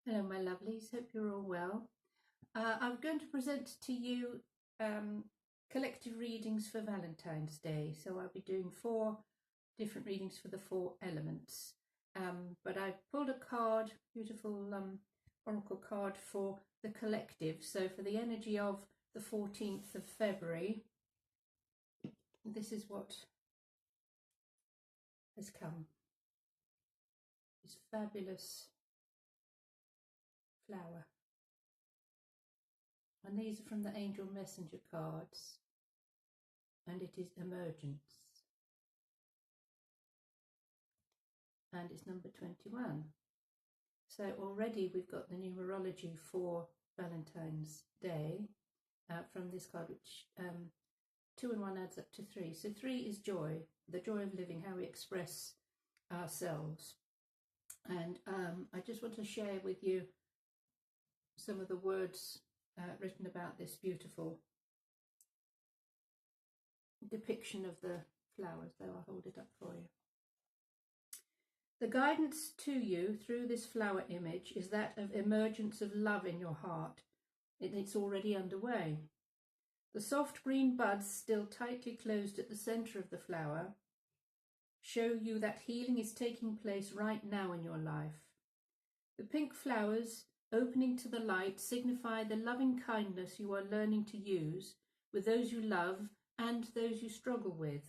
Hello, my lovelies. Hope you're all well. I'm going to present to you collective readings for Valentine's Day. So I'll be doing 4 different readings for the 4 elements. But I've pulled a card, beautiful oracle card for the collective. So for the energy of the 14th of February, this is what has come. This fabulous flower. And these are from the Angel Messenger cards, and it is Emergence, and it's number 21. So already we've got the numerology for Valentine's Day from this card, which 2 and 1 adds up to 3. So 3 is joy, the joy of living, how we express ourselves. And I just want to share with you some of the words written about this beautiful depiction of the flowers, though I'll hold it up for you. The guidance to you through this flower image is that of emergence of love in your heart. It's already underway. The soft green buds, still tightly closed at the centre of the flower, show you that healing is taking place right now in your life. The pink flowers, opening to the light, signify the loving kindness you are learning to use with those you love and those you struggle with.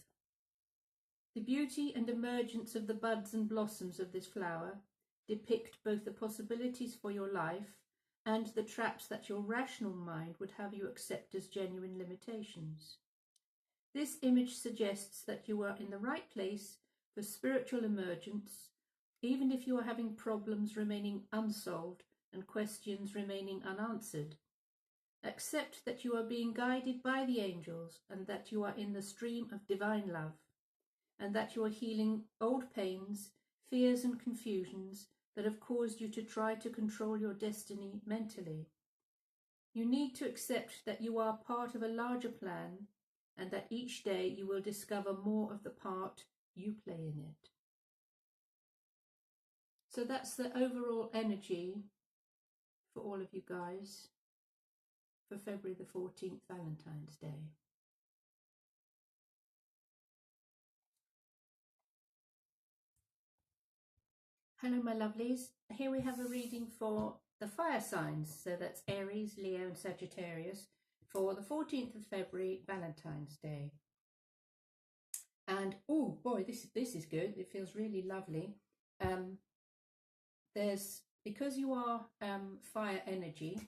The beauty and emergence of the buds and blossoms of this flower depict both the possibilities for your life and the traps that your rational mind would have you accept as genuine limitations. This image suggests that you are in the right place for spiritual emergence, even if you are having problems remaining unsolved and questions remaining unanswered. Accept that you are being guided by the angels and that you are in the stream of divine love, and that you are healing old pains, fears and confusions that have caused you to try to control your destiny mentally. You need to accept that you are part of a larger plan and that each day you will discover more of the part you play in it. So that's the overall energy for all of you guys for February the 14th, Valentine's Day. Hello, my lovelies. Here we have a reading for the fire signs. So that's Aries, Leo and Sagittarius for the 14th of February, Valentine's Day. And oh boy, this is good. It feels really lovely. Because you are fire energy,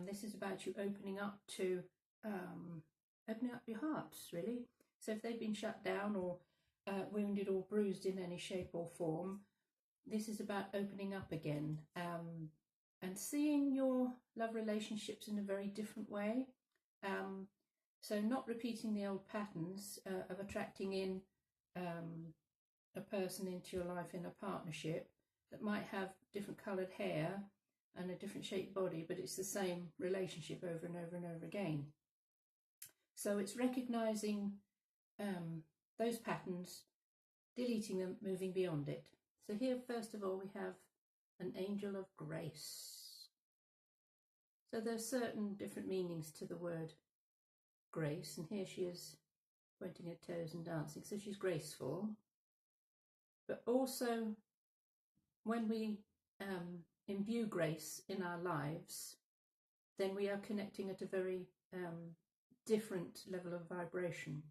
this is about you opening up your hearts, really. So if they've been shut down or wounded or bruised in any shape or form, this is about opening up again and seeing your love relationships in a very different way. So not repeating the old patterns of attracting in a person into your life in a partnership that might have different coloured hair and a different shaped body, but it's the same relationship over and over and over again. So it's recognising those patterns, deleting them, moving beyond it. So here, first of all, we have an angel of grace. So there's certain different meanings to the word grace, and here she is pointing her toes and dancing, so she's graceful. But also, when we imbue grace in our lives, then we are connecting at a very different level of vibration.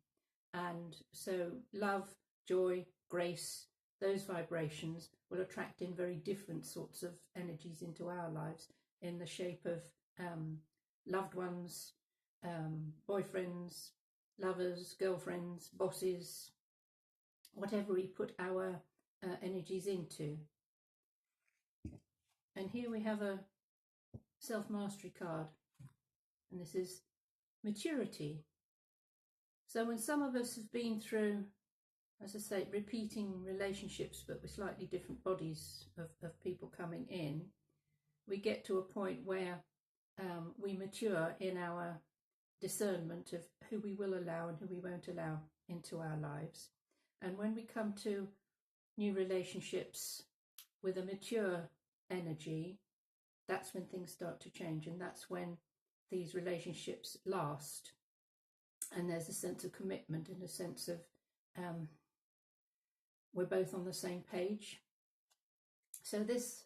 And so love, joy, grace, those vibrations will attract in very different sorts of energies into our lives in the shape of loved ones, boyfriends, lovers, girlfriends, bosses, whatever we put our energies into. And here we have a self-mastery card, and this is maturity. So when some of us have been through, as I say, repeating relationships but with slightly different bodies of people coming in, we get to a point where we mature in our discernment of who we will allow and who we won't allow into our lives. And when we come to new relationships with a mature energy, that's when things start to change, and that's when these relationships last. And there's a sense of commitment and a sense of we're both on the same page. So this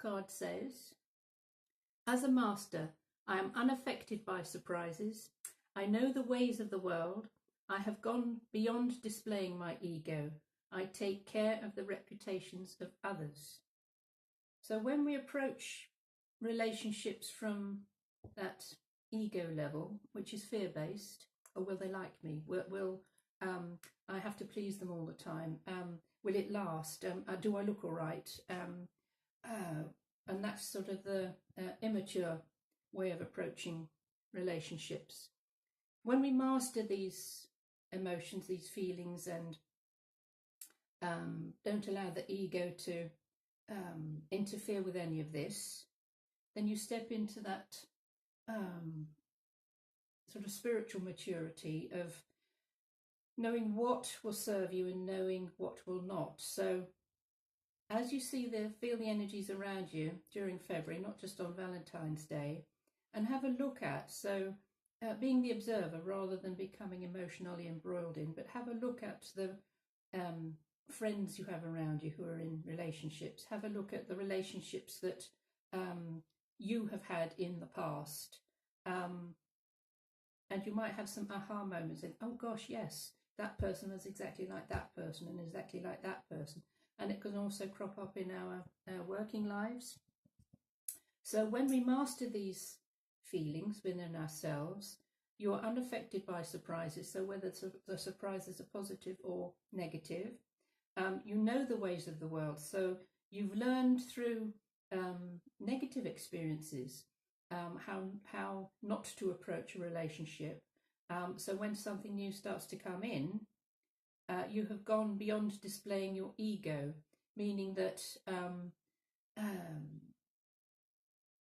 card says, as a master, I am unaffected by surprises. I know the ways of the world. I have gone beyond displaying my ego. I take care of the reputations of others. So when we approach relationships from that ego level, which is fear-based, or will they like me? Will I have to please them all the time? Will it last? Do I look all right? And that's sort of the immature way of approaching relationships. When we master these emotions, these feelings, and don't allow the ego to interfere with any of this, then you step into that sort of spiritual maturity of knowing what will serve you and knowing what will not. So as you feel the energies around you during February, not just on Valentine's Day, and have a look at, so being the observer rather than becoming emotionally embroiled in, but have a look at the friends you have around you who are in relationships. Have a look at the relationships that you have had in the past. And you might have some aha moments in, oh gosh, yes, that person was exactly like that person and exactly like that person. And it can also crop up in our working lives. So when we master these feelings within ourselves, you are unaffected by surprises. So whether the surprises are positive or negative, you know the ways of the world. So you've learned through negative experiences how not to approach a relationship. So when something new starts to come in, you have gone beyond displaying your ego, meaning that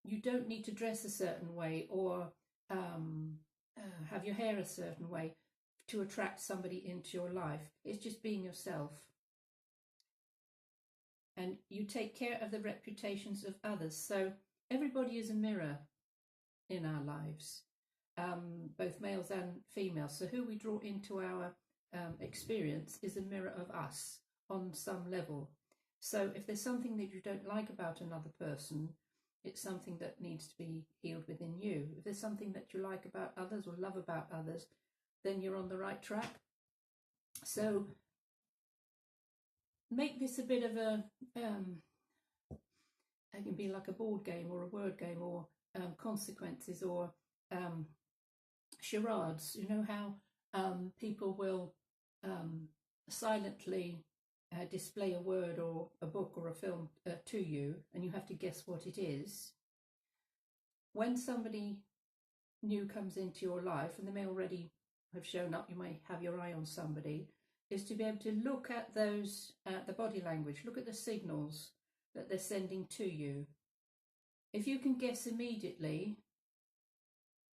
you don't need to dress a certain way or have your hair a certain way to attract somebody into your life. It's just being yourself. And you take care of the reputations of others. So everybody is a mirror in our lives, both males and females. So who we draw into our experience is a mirror of us on some level. So if there's something that you don't like about another person, it's something that needs to be healed within you. If there's something that you like about others or love about others, then you're on the right track. So make this a bit of a, it can be like a board game or a word game or consequences or charades. You know how people will silently display a word or a book or a film to you, and you have to guess what it is. When somebody new comes into your life, and they may already have shown up, you may have your eye on somebody, is to be able to look at those, the body language, look at the signals that they're sending to you. If you can guess immediately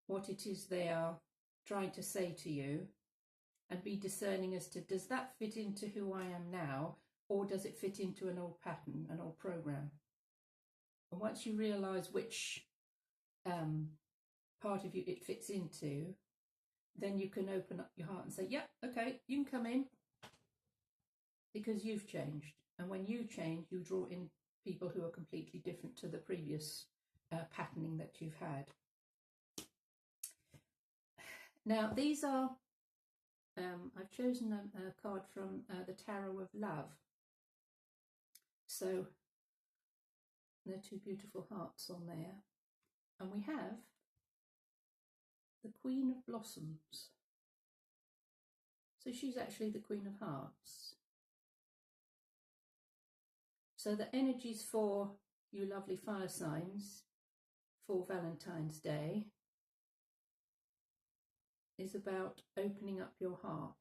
what it is they are trying to say to you, and be discerning as to, does that fit into who I am now, or does it fit into an old pattern, an old program? And once you realise which part of you it fits into, then you can open up your heart and say, yep, okay, you can come in, because you've changed. And when you change, you draw in people who are completely different to the previous patterning that you've had. Now, these are, I've chosen a card from the Tarot of Love. So there are two beautiful hearts on there. And we have the Queen of Blossoms. So she's actually the Queen of Hearts. So the energies for you lovely fire signs for Valentine's Day is about opening up your heart.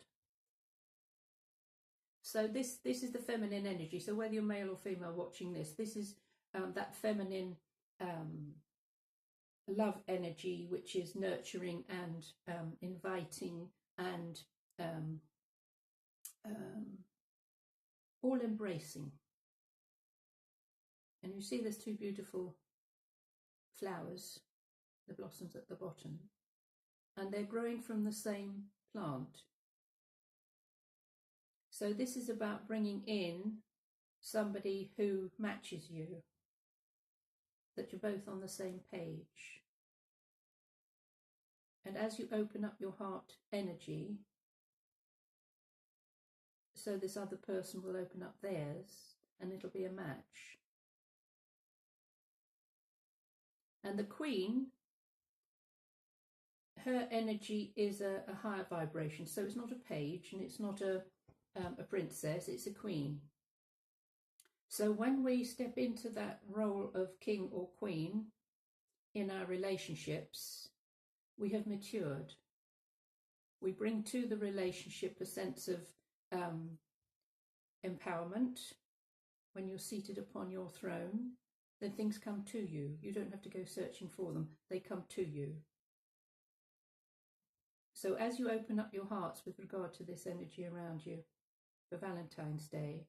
So this is the feminine energy. So whether you're male or female watching this, this is that feminine love energy, which is nurturing and inviting and all embracing. And you see there's two beautiful flowers, the blossoms at the bottom, and they're growing from the same plant. So this is about bringing in somebody who matches you, that you're both on the same page. And as you open up your heart energy, so this other person will open up theirs, and it'll be a match. And the Queen, her energy is a higher vibration, so it's not a page and it's not a princess, it's a queen. So when we step into that role of king or queen in our relationships, we have matured. We bring to the relationship a sense of empowerment. When you're seated upon your throne, then things come to you. You don't have to go searching for them. They come to you. So as you open up your hearts with regard to this energy around you for Valentine's Day,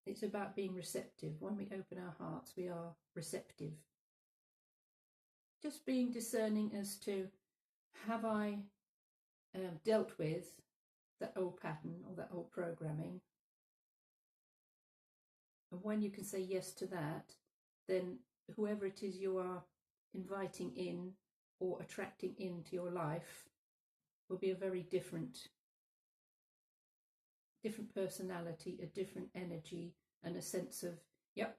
it's about being receptive. When we open our hearts, we are receptive. Just being discerning as to, have I dealt with that old pattern or that old programming? And when you can say yes to that, then whoever it is you are inviting in or attracting into your life will be a very different personality, a different energy, and a sense of, yep,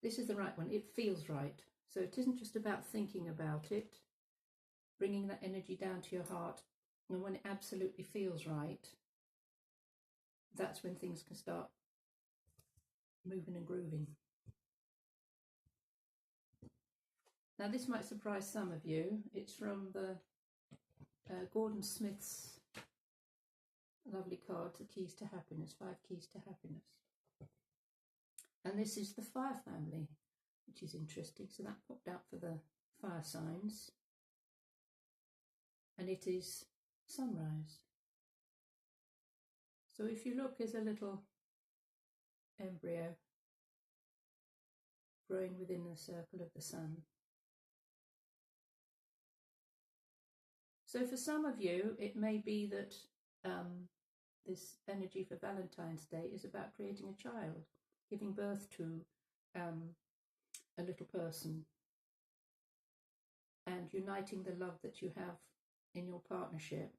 this is the right one. It feels right. So it isn't just about thinking about it, bringing that energy down to your heart, and when it absolutely feels right, that's when things can start moving and grooving. Now this might surprise some of you. It's from the Gordon Smith's lovely card, The Keys to Happiness, 5 Keys to Happiness. And this is the fire family, which is interesting. So that popped out for the fire signs. And it is sunrise. So if you look, there's a little embryo growing within the circle of the sun. So for some of you, it may be that this energy for Valentine's Day is about creating a child, giving birth to a little person, and uniting the love that you have in your partnership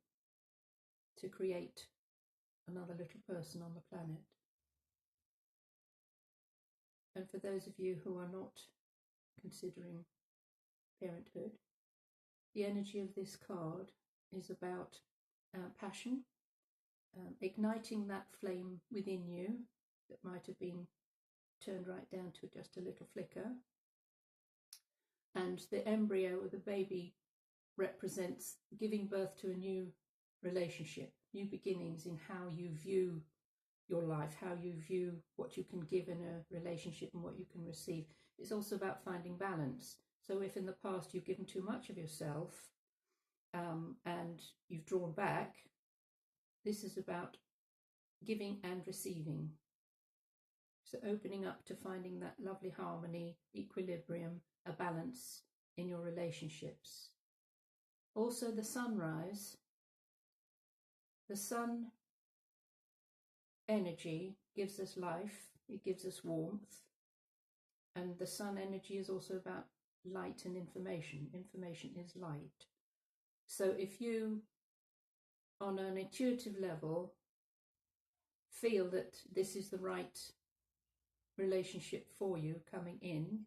to create another little person on the planet. And for those of you who are not considering parenthood, the energy of this card is about passion, igniting that flame within you that might have been turned right down to just a little flicker. And the embryo or the baby represents giving birth to a new relationship, new beginnings in how you view your life, how you view what you can give in a relationship and what you can receive. It's also about finding balance. So if in the past you've given too much of yourself and you've drawn back, this is about giving and receiving. So opening up to finding that lovely harmony, equilibrium, a balance in your relationships. Also the sunrise, the sun energy gives us life, it gives us warmth, and the sun energy is also about light and information. Information is light. So if you, on an intuitive level, feel that this is the right relationship for you coming in,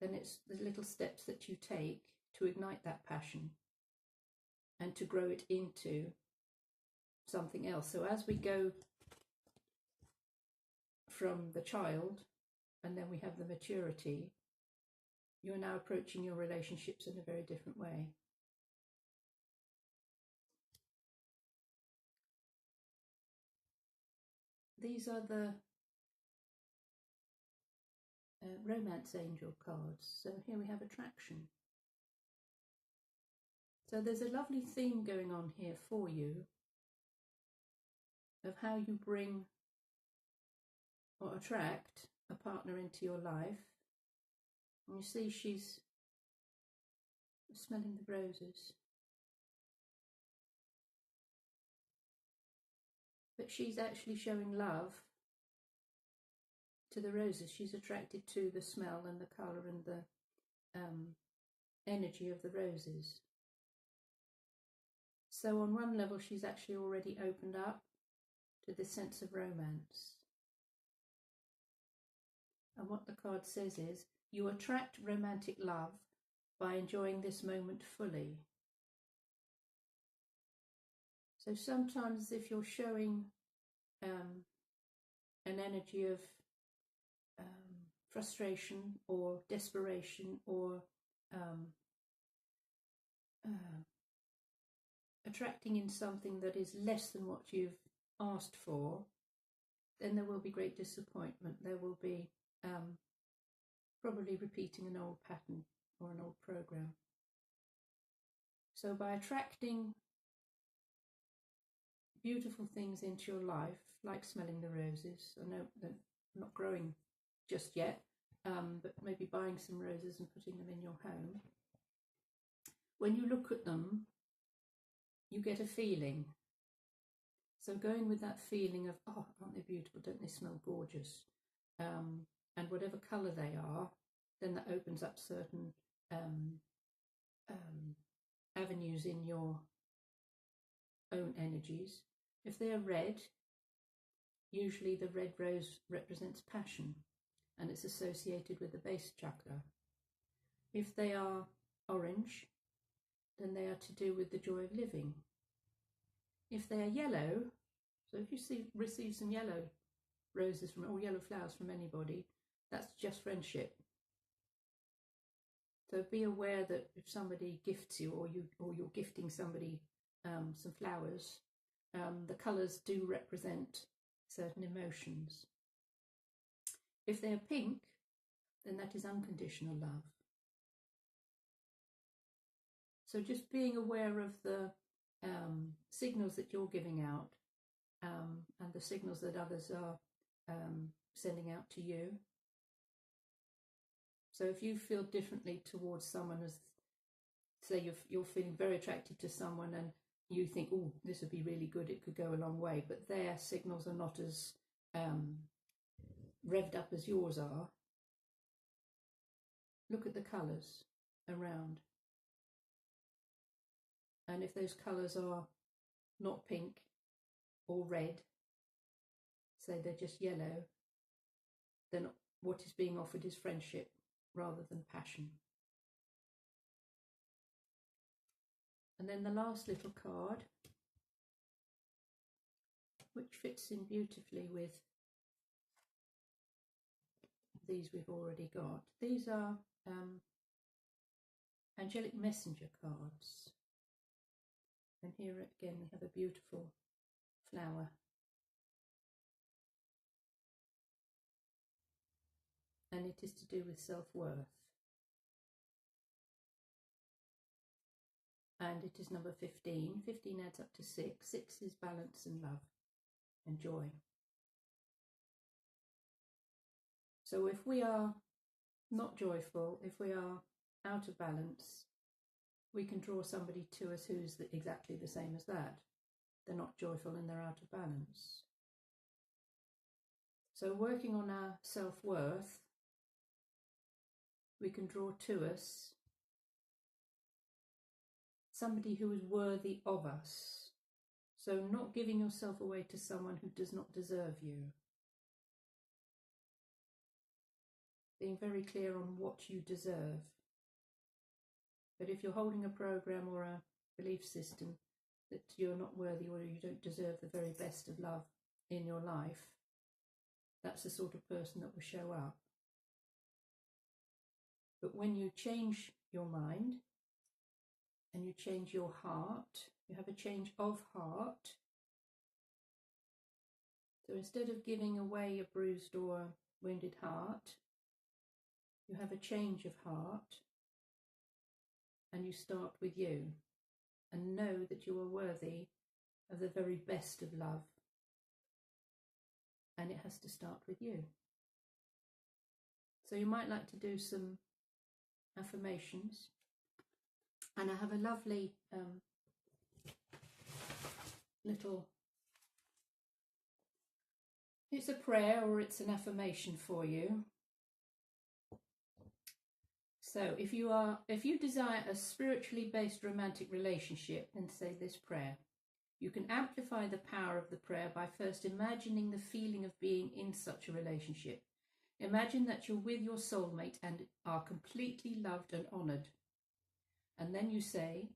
then it's the little steps that you take to ignite that passion and to grow it into something else. So as we go from the child and then we have the maturity, you're now approaching your relationships in a very different way. These are the romance angel cards. So here we have attraction. So there's a lovely theme going on here for you of how you bring or attract a partner into your life, and you see she's smelling the roses, but she's actually showing love to the roses. She's attracted to the smell and the colour and the energy of the roses. So on one level, she's actually already opened up to this sense of romance. And what the card says is, you attract romantic love by enjoying this moment fully. So sometimes if you're showing an energy of frustration or desperation or attracting in something that is less than what you've asked for, then there will be great disappointment. There will be probably repeating an old pattern or an old program. So by attracting beautiful things into your life, like smelling the roses, I know they're not growing just yet, but maybe buying some roses and putting them in your home. When you look at them, you get a feeling. So going with that feeling of, oh, aren't they beautiful? Don't they smell gorgeous? And whatever colour they are, then that opens up certain avenues in your own energies. If they are red, usually the red rose represents passion, and it's associated with the base chakra. If they are orange, then they are to do with the joy of living. If they are yellow, so if you receive some yellow roses or yellow flowers from anybody, that's just friendship. So be aware that if somebody gifts you, or you're gifting somebody some flowers, the colours do represent certain emotions. If they're pink, then that is unconditional love. So just being aware of the signals that you're giving out and the signals that others are sending out to you. So if you feel differently towards someone, as say you're feeling very attracted to someone and you think, oh, this would be really good, it could go a long way, but their signals are not as revved up as yours are, look at the colours around. And if those colours are not pink or red, say they're just yellow, then what is being offered is friendship rather than passion. And then the last little card, which fits in beautifully with these we've already got. These are angelic messenger cards. And here again we have a beautiful flower. And it is to do with self-worth. And it is number 15. 15 adds up to 6. 6 is balance and love and joy. So if we are not joyful, if we are out of balance, we can draw somebody to us who's exactly the same as that. They're not joyful and they're out of balance. So working on our self-worth, we can draw to us somebody who is worthy of us. So not giving yourself away to someone who does not deserve you. Being very clear on what you deserve. But if you're holding a program or a belief system that you're not worthy or you don't deserve the very best of love in your life, that's the sort of person that will show up. But when you change your mind and you change your heart, you have a change of heart. So instead of giving away a bruised or wounded heart, you have a change of heart and you start with you and know that you are worthy of the very best of love. And it has to start with you. So you might like to do some affirmations. And I have a lovely little, it's a prayer or it's an affirmation for you. So if you desire a spiritually based romantic relationship, then say this prayer. You can amplify the power of the prayer by first imagining the feeling of being in such a relationship. Imagine that you're with your soulmate and are completely loved and honoured. And then you say,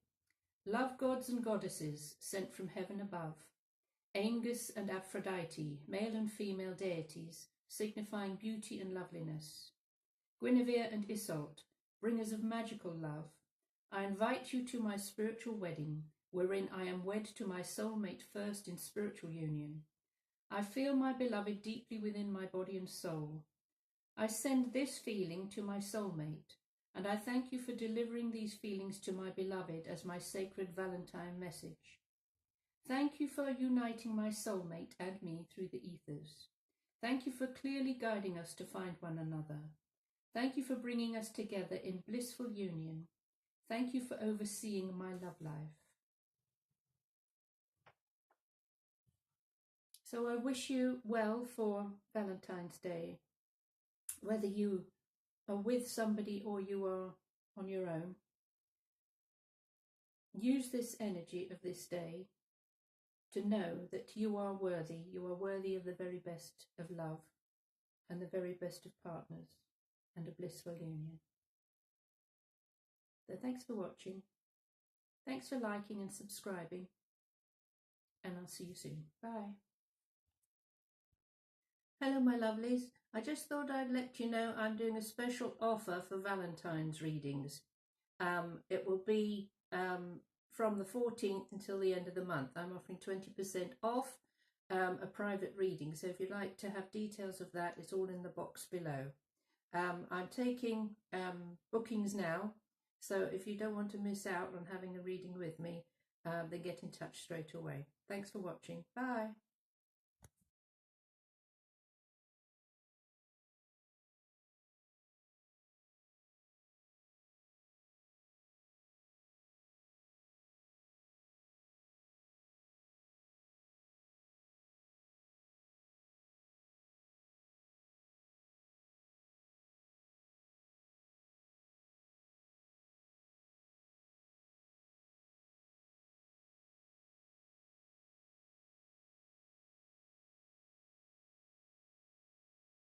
love gods and goddesses sent from heaven above, Angus and Aphrodite, male and female deities, signifying beauty and loveliness, Guinevere and Isolde, bringers of magical love, I invite you to my spiritual wedding, wherein I am wed to my soulmate first in spiritual union. I feel my beloved deeply within my body and soul. I send this feeling to my soulmate, and I thank you for delivering these feelings to my beloved as my sacred Valentine message. Thank you for uniting my soulmate and me through the ethers. Thank you for clearly guiding us to find one another. Thank you for bringing us together in blissful union. Thank you for overseeing my love life. So I wish you well for Valentine's Day, whether you are with somebody or you are on your own. Use this energy of this day to know that you are worthy of the very best of love and the very best of partners and a blissful union. So thanks for watching. Thanks for liking and subscribing. And I'll see you soon. Bye. Hello, my lovelies. I just thought I'd let you know I'm doing a special offer for Valentine's readings. It will be from the 14th until the end of the month. I'm offering 20% off a private reading. So if you'd like to have details of that, it's all in the box below. I'm taking bookings now. So if you don't want to miss out on having a reading with me, then get in touch straight away. Thanks for watching. Bye.